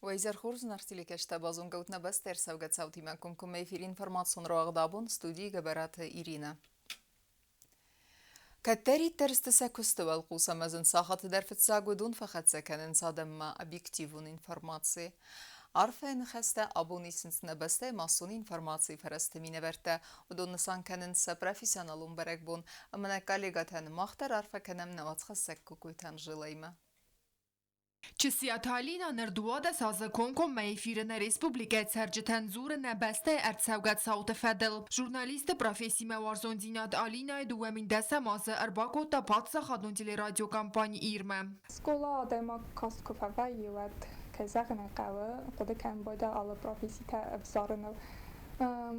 Вайзер Хурзун артиликешта базун гаутна бастер савгат саути макум кум эфир информацион роагдабун студии габарата Ирина. كالتالي ترستسا كستوى القوسة مازن ساخت درفت ساقودون فخد سكنن صادم ما объективун информации. عرفين خسته أبوني سنسنا بسته ماسون информации فرستمين برته ودون نسان كنن سبروفيسيونالون برقبون أما نكاليغاتن مختر عرفه كنم نوات خسكو كويتان جليمه. Чесиаталина нердуада сазаконко мейфирна республика церджетензур небесте ارتسوگت ساوت فدل ژورنالیست پروفسیما وارزوندینات آلینا دوامین دسته مازه ارباکو تا پاتسا خادون تیلی رادیو کمپانی ایرمه سکولا آدما کاسکو فوایی ود که زغن قوه قده کن باید آل پروفسیتا افزارنو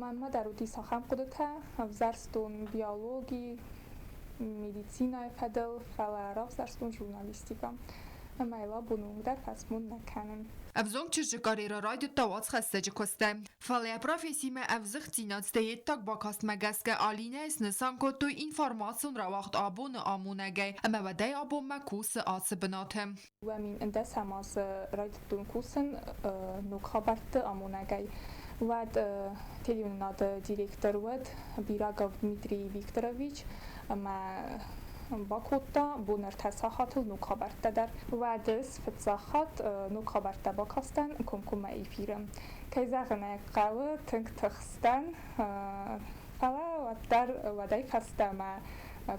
من درودی ساخم قده تا افزارستون بیولوژی مدیسینا فدل فلارا افزارستون ژورنالیستیکا مایلا بونو در پسمون نکنن. افزونگ چشکاری را رادیو تواس خسته جکسته. فعلی پروفسیما افزختینات استیت تاک با کاست مگسک آلینه اس نسان کو تو اینفورماسیون را وقت آبون آمونگی اما ودای آبون مکوس آسبناته. و من اندس هماس رادیو تون کوسن نکخابرت آمونگی. ود تلیونات دیرکتر ود بیراگاو دمیتری ویکتورویچ اما باکوتا بونر تساخات نکخابرت در و دس فتساخات نکخابرت باکستان کمکم ایفیرم که زغنه قوه تنگ تخستان فلا و در ودای خستم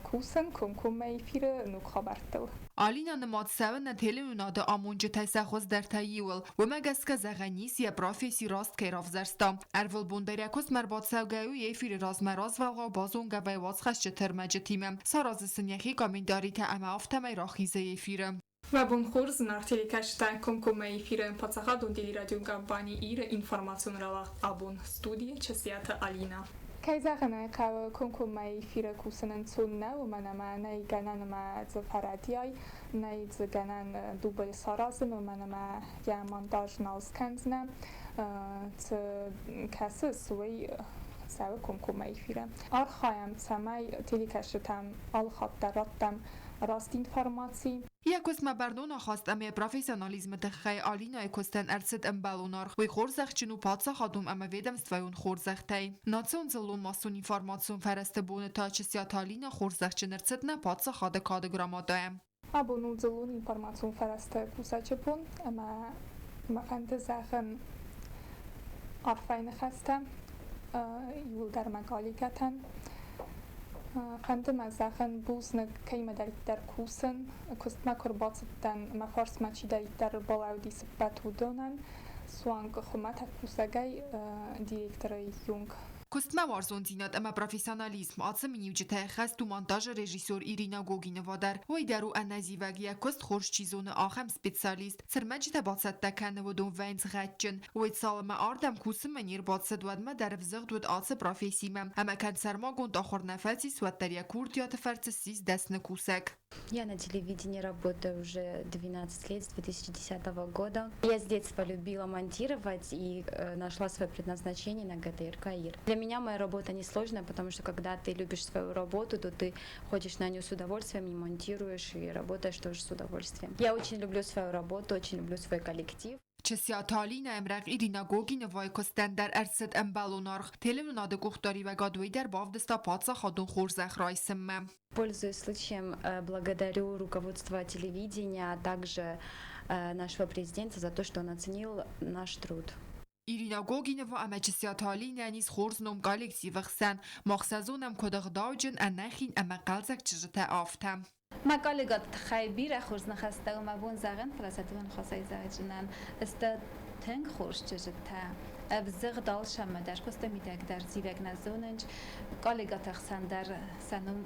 کوسن کمکم ایفیر نکخابرتو. آلینا نماد سون تلیونات آمونج تساخوز در تاییول و مگسک زغنیس یا پروفسی راست که رافزرستا. ارول بوندریکوس مرباط سوگیو یفیر راز مراز و بازونگا و واز خشت ترمج تیمم. ساراز سنیخی کامینداری تا اما افتمای راخیزه یفیرم. و بونخورز نارتیلی کشتن کمکم ایفیرم پاتساخا دوندیلی رادیو کمپانی ایر اینفورماسیون را آبون استودی چسیات آلینا. که زغنه قوه کمکم ایفیر کوسنن سونه و منما نیگنن ما زفرادیای نیزگنن دوبل سارازن و منما یا مانداج نازکنزنم کسی سوی سوی کمکم ایفیرم. آرخایم سمای تیلی کشتم آل خاطراتم راست اینفورماسی. یکوس مبردون خواست اما پروفسیونالیزم تخی آلینا اکوستن ارسد امبالونار وی خورزخ چنو پاتسا خادوم اما ویدم ستویون خورزخ تی ناتسون زلون ماسون اینفورماسیون فرسته بونه تا چسیات آلینا خورزخ چن ارسد نه پاتسا خاده کادگراما دایم ابونو زلون اینفورماسیون فرسته کوسا چپون اما مفند زخن عرفین خستم یول در مقالی کتن فندم از آخن بوز نکیم در کوسن کست ما کربات دن ما فارس ما چی در بالاودی سبت ودونن سوانگ خمات کوسگای دیکتر یونگ. کستما وارزوندینات اما پروفسیونالیسم آتسم نیوجته خست تو مانتاژ رژیسور ایرینا گوگینوا در وی درو انزیوگی کست خورش چیزون آخم سپیتسالیست سرمجت باتست دکن و دون وینز غچن وی سالما آردم کوسم منیر باتست ودما در وزغد ود آتس پروفسیمم اما کن سرما گوند آخر نفسی سوات در якуртиот ферцесис десны кусек. Я на телевидении работаю уже 12 лет, с 2010 года. Я с детства любила монтировать и нашла свое предназначение на ГТР КАИР. Для меня моя работа несложная, потому что когда ты любишь свою работу, то ты ходишь на нее с удовольствием, и монтируешь, и работаешь тоже с удовольствием. Я очень люблю свою работу, очень люблю свой коллектив. چسیاتالینا امرق ایرینا گوگین وای کستن در ارسد امبالونارخ تلمناد گوختاری و گادوی در باودستا پاتسا خادون خورزخ رایسمم. Пользуясь случаем, благодарю руководство телевидения, а также нашего президента за то, что он оценил наш труд. ایرینا گوگین و اما چسیاتالینا نیز خورزنوم کالکتیو خسن مخصزونم کدغ داوجن انخین اما قلزک چجتا آفتم. مقالگات خیبیر خورز نخسته و مبون زغن فلسطیون خاصای زغجنن است تنگ خورش چجتا ابزغ دالشم در کست میدک در زیرک نزوننج قالگات خسن در سنوم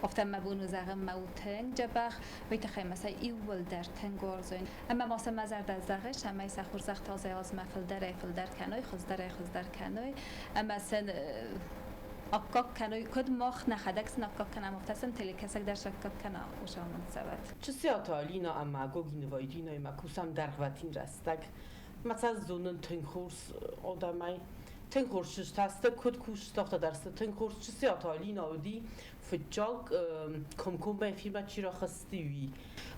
افتم مبون زغن مو تنگ جبخ ویتخی مثلا ایول در تنگ ورزون اما ماسه مزر در زغش اما ایسا خورزخ تازه از مفل در کنای خوز در کنای اما سن اکاک کنای کد ماخ نخدک سن اکاک کنم مفتسم تلی کسک در شکاک کنم خوشامون سواد چسیات آلینا اما گوگین وایدینای مکوسم در غواتین رستگ مثلا زونن تنخورس آدمای تن خورشش تاسته کد کوش تاخته درسته تن خورششی آتالینا ودی فجال کم به فیلم چی را خستی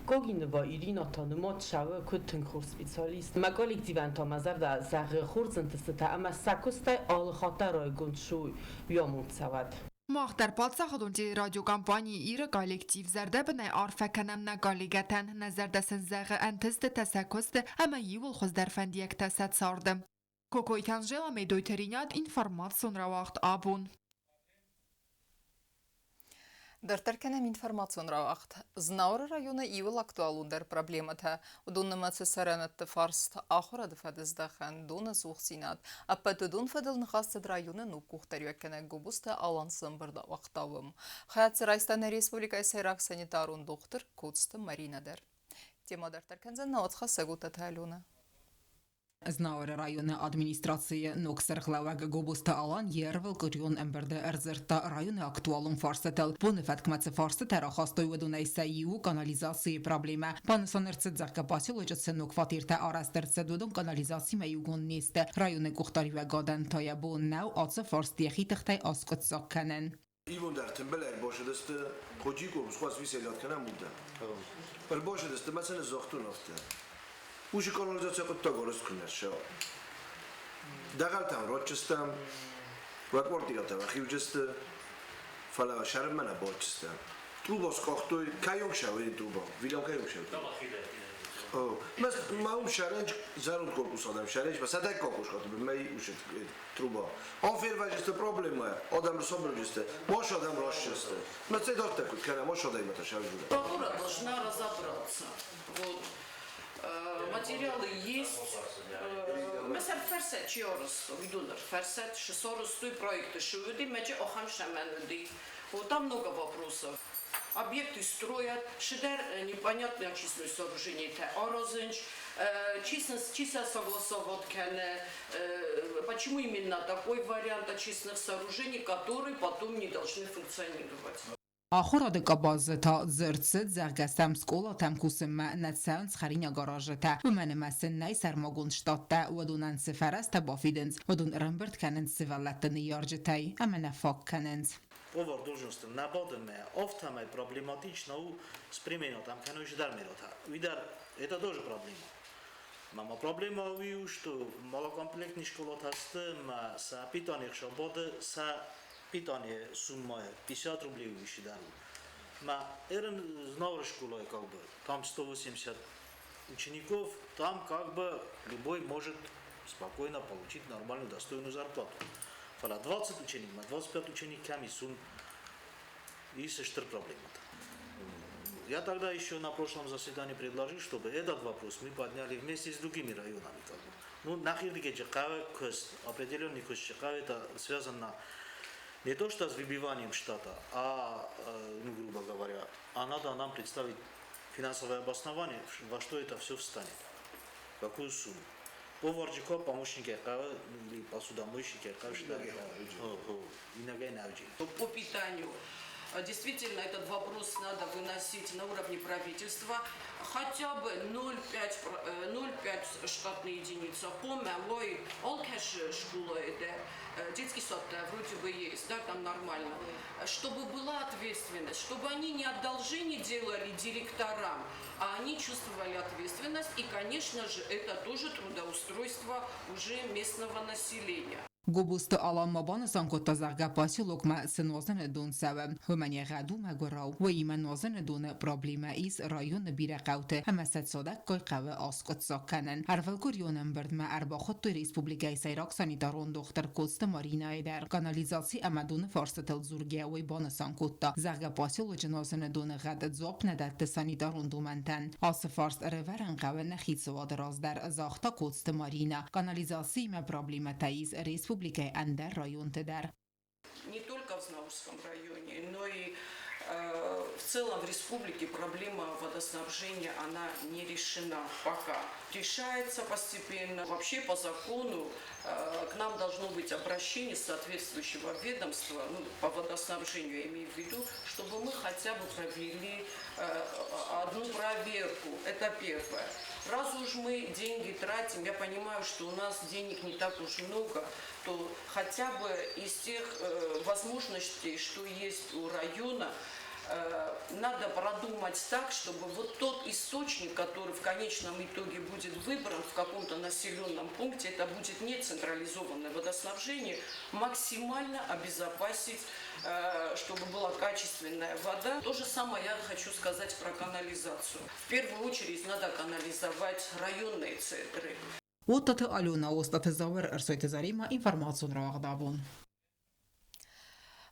گوگین و ایرینا تانمات شوه کد تن خورش سپیسیالیست مقالی دیوان تا مزر در زغ خورزن تسته اما سکسته آل خاطر رای گند شوی بیامون سواد Մաղդար բացախոդոնջի ռադիոկամպանի իրը կոլեկտիվ զարդաբնայ արֆականամնա գալիգատան նազարդասն զաղը անտստը տասակոստը ամա իվուլ խոզդարֆանդիակ տասած սարդը։ Կոկոյթան ժելա մեդոյթերինատ ինվարմացիոն ռավաղտ աբուն։ Դրտերքենեմ ինվարմացիոն ռավաղտ, Զնաորը ռայոնը իվլ ակտուալունդեր պրաբլեմըթը, ուդուննը սարանըտը ֆարստ ախորը դվադզդախան դունը սուխցինատ, ապա դուն ֆդլ նխաստը ռայոնը նուկ կուղտերյակենը գոբուստը ալանսն բրդա վաղտավım. Խայացը Ռայստանի Ռեսպուլիկայի սերակ սանիտարուն դողտր կուծտը մարինադեր։ Տեմա դրտերքենզեն նաոցխա սեգուտը թայլունը։ Znauer rayonu administrasiya Noksar Glavag Gobusta alan yervel Kurion Emberde Erzerta rayonu aktualun farsetel. Bunu fatkmatse farset erahastoy vedunay sayiu kanalizatsiya problema. Panasanertset zakapasilojatsен nokfatirte arastertset vedun kanalizatsiya mayugun niste. Rayonu kuhtari ve gadan taya bu nav atse farstiyahi tehtay askot zakkanen. İvon dertim beler başıdeste koci korus khas viselat kana mudda. Per başıdeste mesela zohtun afte. Uși canalizația cu tăgorăs cu așa. Dacă tam rochestam, văd portiga ta, hiugestă, fala șarmana bochestam. Truba skohtoi, kajong șauri truba, vilam kajong șauri. Oh, mas maum șarenci zarul corpus adam șarenci, mas adai cocoș că tu mai ușe truba. On fer va este problema, adam răsobru este, moș adam roșeste. Mas ți dot cu care moș adam mă așa jure. Прокуратура должна разобраться. Вот. Материалы есть. Mesela Ferset çiyoruz, видунер Ferset, 600 проекты шивуди, мече охам шаменуди. Вот там много вопросов. Объекты строят, шидер непонятное численность сооружений, орозынч, численность согласоводкане, почему именно такой вариант численных сооружений, которые потом не должны функционировать. آخر دکاباز تا زرتسد زرگستم سکولا تمکوسم نتسانس خرینیا گاراژتا و من مسن نی سرماگون شتاتا و دونن سفرست بافیدنز و دون رمبرت کننز سوالت نیارجتای اما نفاق کننز. Повар должности набодами офтамай проблематично у спременот там кануш дармерота. Видар это тоже проблема. Мама проблема у что малокомплектный школа тасты ма са питание шабоды са питание сумма 50 рублей выше дару. Ма эрен знавра школа как бы там 180 учеников, там как бы любой может спокойно получить нормальную достойную зарплату. Фала 20 учеников, 25 учениками сум и сестер проблема-то. Я тогда еще на прошлом заседании предложил, чтобы этот вопрос мы подняли вместе с другими районами. Как бы. Ну, нахер определенный кост это связано не то что с выбиванием штата, а, ну, грубо говоря, а надо нам представить финансовое обоснование, во что это все встанет, какую сумму. Поварчика, помощники, или посудомойщики, По питанию. Действительно, этот вопрос надо выносить на уровне правительства. Хотя бы 0,5 штатной единицы. По малой олкеш школа, детский сад вроде бы есть, да, там нормально. Чтобы была ответственность, чтобы они не одолжение делали директорам, а они чувствовали ответственность. И, конечно же, это тоже трудоустройство уже местного населения. Gobusta alan mabanasan kotta zarga pasilok ma senozan don sabab humani gadu magorau و ایمن نازن دون پرابلما ایس رایون بیرقاوته همه صدک که قوه آسکت ساکنن هرفل کوریونم برد ما اربا خود توی ریسپوبلیکای سیراک سانیتارون دختر کوست مارینای در کانالیزاسی اما دون فارستل زورگه و بانسان کوتا زرگا پاسیلو جنازن دون غدت زوب ندت سانیتارون دومنتن آس فارست رورن قوه نخید سواد راز در زاختا کوست مارینا کانالیزاسی ما پرابلما تاییز ریسپوبلیکای اندر رایون تدر Не только в Знаурском районе, но и в целом в республике проблема водоснабжения, она не решена пока. Решается постепенно. Вообще по закону к нам должно быть обращение соответствующего ведомства, ну, по водоснабжению я имею в виду, чтобы мы хотя бы провели одну проверку. Это первое. Раз уж мы деньги тратим, я понимаю, что у нас денег не так уж много, то хотя бы из тех возможностей, что есть у района, надо продумать так, чтобы вот тот источник, который в конечном итоге будет выбран в каком-то населенном пункте, это будет не централизованное водоснабжение, максимально обезопасить, чтобы была качественная вода. То же самое я хочу сказать про канализацию. В первую очередь надо канализовать районные центры. Օտտը ալյոնա ոստատը զավեր ըրսոյտը զարիմա ինվարմացուն ռաղդաբուն։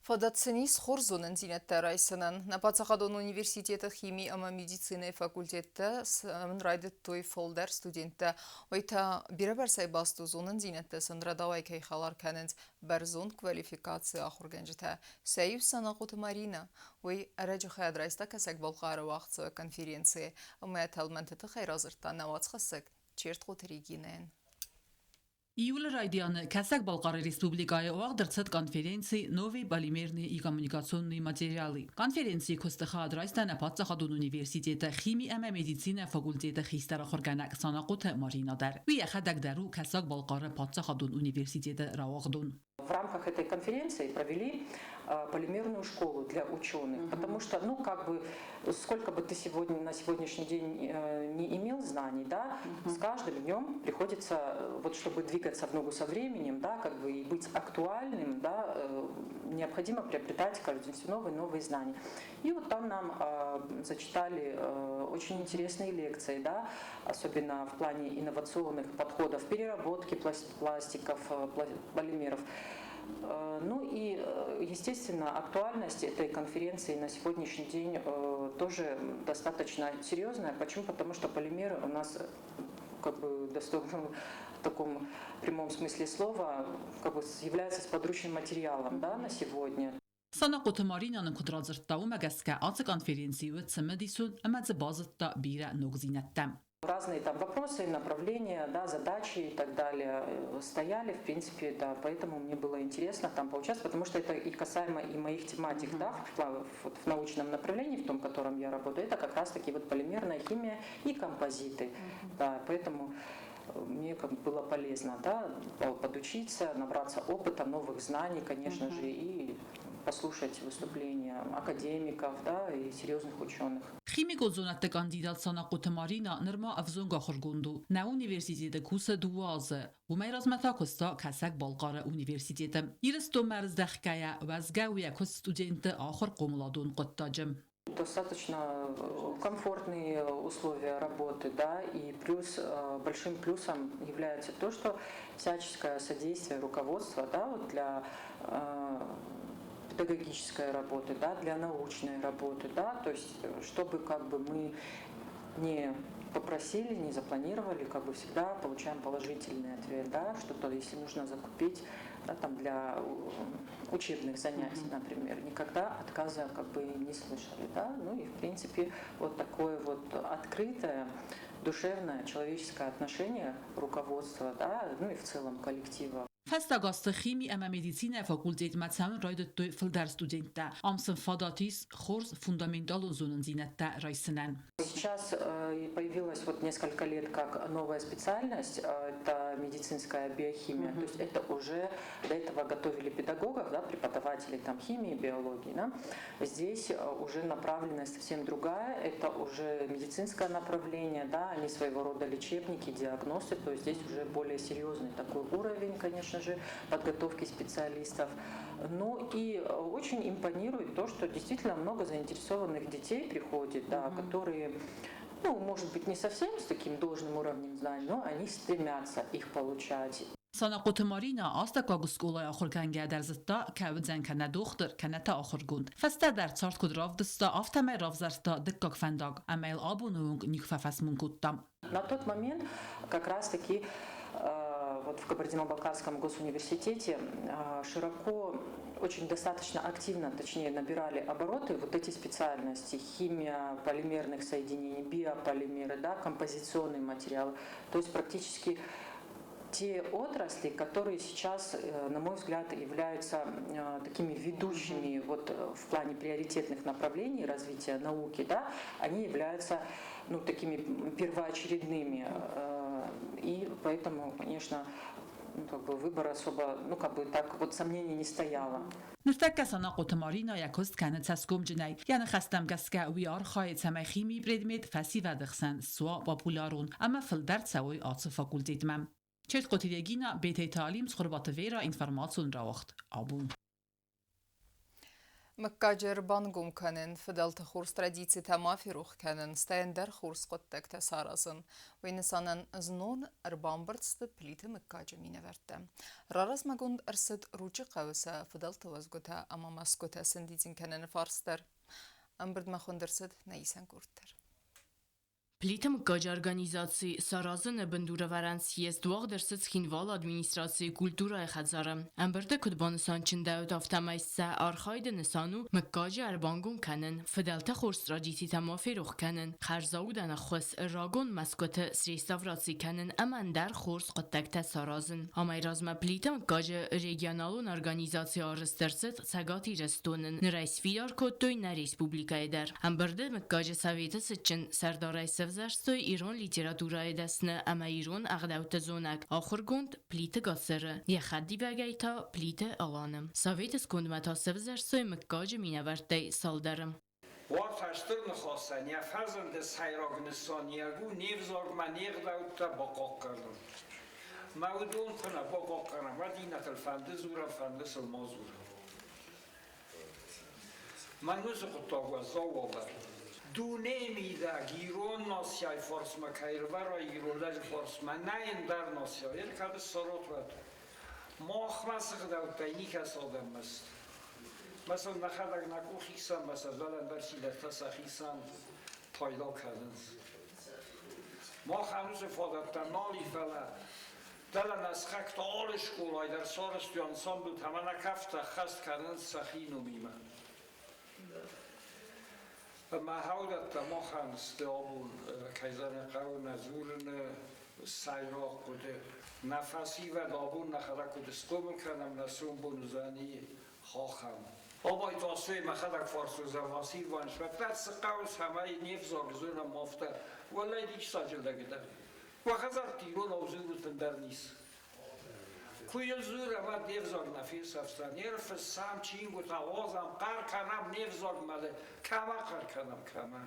Ֆադացնիս խորզոնն զինետտար այսնան, նապացախադոն ունիվերսիտետը խիմի ամա մեդիցինայի ֆակուլտետը սմնրայդը տոյ ֆոլդեր ստուդենտը, ոյթա բիրաբարսայ բաստուզոնն զինետտը սնդրադավայք հei խալարքանենց բերզոն կվալիֆիկացի ախուրգենջտը, սայիվ սանաղոտ մարինը, ոյ արաջը խայադրայստա կասակ բոլղարը վաղցը կոնֆերենցի, ամայաթալմենտը խայրազրտա նավաց խսակ, չերտ խոթրիգինեն։ Իյուլը ռայդյանը կասակ Բալղարի Ռեսպուբլիկայի օաղդրցըտ կոնֆերենցի նովի բալիմերնի ի կոմունիկացոննի մատերիալի։ Կոնֆերենցի կոստխա ադրայստան ապացախադուն ունիվերսիտետը խիմի ամա մեդիցինա ֆակուլտետը խիստարը խորգանակ սանաղոթը մարինադար։ Վի ախադակ դարու կասակ Բալղարը պատսախադուն ունիվերսիտետը ռավաղդուն։ В рамках этой конференции провели полимерную школу для ученых, потому что, ну, как бы, сколько бы ты сегодня, на сегодняшний день не имел знаний, да, с каждым днем приходится, вот, чтобы двигаться в ногу со временем, да, как бы, и быть актуальным, да, необходимо приобретать каждый день все новые знания. И вот там нам зачитали очень интересные лекции, да, особенно в плане инновационных подходов, переработки пластиков, полимеров. Ну и, естественно, актуальность этой конференции на сегодняшний день тоже достаточно серьезная. Почему? Потому что полимеры у нас, как бы, в таком прямом смысле слова, как бы, являются подручным материалом, да, на сегодня. Սանաղոթը մարինան ընկտրազրտաում է գասկա ացը կոնֆերենցի ու ծմդիսուն ամածը բազըտտա բիրա նոգզինատտամ։ Разные там вопросы, направления, да, задачи и так далее стояли, в принципе, да, поэтому мне было интересно там поучаствовать, потому что это и касаемо и моих тематик, да, в научном направлении, в том, в котором я работаю, это как раз-таки вот полимерная химия и композиты, да, поэтому мне как было полезно, да, подучиться, набраться опыта, новых знаний, конечно же, и послушать выступления академиков, да, и серьезных ученых. Խիմիկոզոնատը կանդիդատ սանաղոթը մարինա նրմա ավզոնգա խորգունդու, նա ունիվերսիտետը կուսը դուազը, ու մայրազմաթակոստա կասակ Բալղարը ունիվերսիտետը, իրստո մերզդախկայա վազգավիա կոս ստուդենտը ախոր қомладун қоттаджым. Достаточно комфортные условия работы, да, и плюс, большим плюсом является то, что всяческое содействие руководства, да, вот для педагогической работы, да, для научной работы, да, то есть чтобы как бы мы не попросили, не запланировали, как бы всегда получаем положительный ответ, да, что-то если нужно закупить, да, там для учебных занятий, например, никогда отказа как бы не слышали, да, ну и в принципе вот такое вот открытое, душевное, человеческое отношение руководства, да, ну и в целом коллектива. Фастагасты химии أما медицина факультет مثلا رايد توي فلدر студента أمسن فاداتيس خورز фундаменталун зонын зинетта райсынан. Сейчас появилась вот несколько лет как новая специальность, это медицинская биохимия, то есть это уже до этого готовили педагогов, да, преподавателей там химии, биологии, да. Здесь уже направленность совсем другая, это уже медицинское направление, да, они своего рода лечебники, диагносты, то есть здесь уже более серьезный такой уровень, конечно же, подготовки специалистов. Ну и очень импонирует то, что действительно много заинтересованных детей приходит, да, которые, ну, может быть, не совсем с таким должным уровнем знаний, но они стремятся их получать. Սանաղոթը մարինա աստակագու սկոլայ ախորգանգյա դարզտա կավձան կանա դոխտր կանա ախորգունդ ֆաստա դար ցարտ կուդրով դստա ավտամայ ravzarsta դկկակ ֆանդակ ամայլ абунунг никфафас мункуттам. На тот момент как раз таки вот в Кабардино-Балкарском госуниверситете широко, очень достаточно активно, точнее, набирали обороты вот эти специальности: химия полимерных соединений, биополимеры, да, композиционные материалы. То есть практически те отрасли, которые сейчас, на мой взгляд, являются такими ведущими вот в плане приоритетных направлений развития науки, да, они являются, ну, такими первоочередными. И поэтому, конечно, как бы выбор особо, ну, как бы так вот сомнений не стояло. نفتك سنا قطمارينا يكوست كانت ساسكوم جناي يعني خستم قسكا ويار خايت سما خيمي بريدميت فاسي ودخسن سوا بابولارون اما فلدرت سوي آتس فاكولتيت مم چت قوتيدگينا بيت تعليم سخربات فيرا انفرماتسون راوخت ابون مكاجر بانگوم کنن فدلت خورس تراديتي تمافي روخ کنن ستاندر خورس قدك تسارزن وينسانن زنون اربامبرتست بليت مكاجر مينورته رارز مگوند ارسد روجي قوسا فدلت وزگوتا اما مسكوتا سنديزين کنن فارستر امبرد مخوندرسد نيسان كورتر Plitëm këgjë organizaci Sarazën e bëndurëvaran s'jes duaq dërsët s'kinval administraci kultura e xadzarëm. Ambërte këtë banësan qëndavët aftamajsa arxajde nësanu më këgjë arbangun kanën, fëdelte khur stragjiti të mafi ruх kanën, xarzauda në khës ragon maskote srestavraci kanën, ama ndar khur s'qëttek të Sarazën. Amaj razma plitëm këgjë regionalun organizaci arës dërsët sagati rëstonën në rajsfidar këtoj në Respublika e der. Ambërde më këgjë savetës qën sardarajse Zerstoy İran literaturaye desne ama İran ağdavte zonak axırgund plite gasere ye xaddi bagayta plite alanım Sovet skundmata sevzerstoy mkkaj minaverte saldarım وارتشتر نخواستن یا فرزند سیراگنستانیگو نیوزارگ من یغداود تا باقاق کردم مودون کنه باقاق کردم و دینت الفنده زورم فنده سلما زورم من نوز قطاق و زاوابر دونه میده گیرون ناسیای فارس مکایر و را ایرولج فارس من نه این در ناسیای این کده سرات ود ما خمسق دوتایی کس آدم است مثلا نخدک نکو خیسم مثلا زلن برسی لطسا خیسم پایدا کردن ما خنوز فادرتن نالی فلا دلن از خک تا آل شکولای در سارست و انسامبل تمنه کفت خست کردن سخین و میمن ما هودت ما خانسته آبون کیزن قو نزورن سیراق بوده نفسی و دابون نخدا کده سکوم کنم نسوم بونزانی خواهم آبای تاسوی مخدک فارس و زواسی وانش و دست قوس همه نیف زاگزون مافته ولی دیش ساجل دگده و خزر تیرون اوزورتن در نیست کوی زور اما نیفزاگ نفیس افستن یرف سام چین بود آوازم قر کنم نیفزاگ مله کما قر کنم کما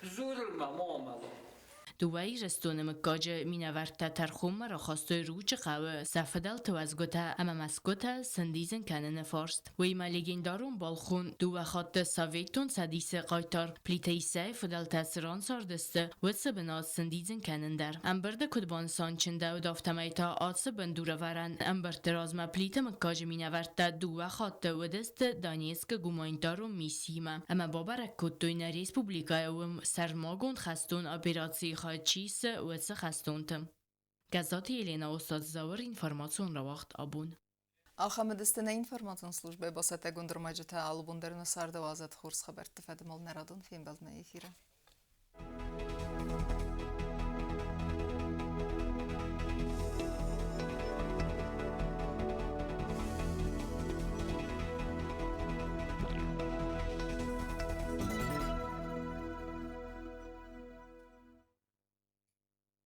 زور المما آمده دوایی رستون مکاجه مینورته ترخوم را خواستوی روچ قوه سفدل توزگوته اما مسکوته سندیزن کنن فارست وی ملیگین دارون بالخون دو خاط ساویتون سدیس قایتار پلیتی سه فدل تسران ساردسته و سبنات سندیزن کنن در امبرده کدبانسان چنده و دافتمیتا آتس بندوره ورن امبرده رازم پلیت مکاجه مینورته دو خاط و دست دانیسک گوماین دارون میسیمه اما بابرک کدوین ریسپوبلیکای و سرماگون خستون اپیراتی چیز و چه خستونتم. گزاتی ایلینا استاد زاور інформацію وقت абун. Алхамедистина інформаційна служба басата гундурмаджата албундерна сарда вазат хурс хабар тфадмал нарадун фин бална ефіра.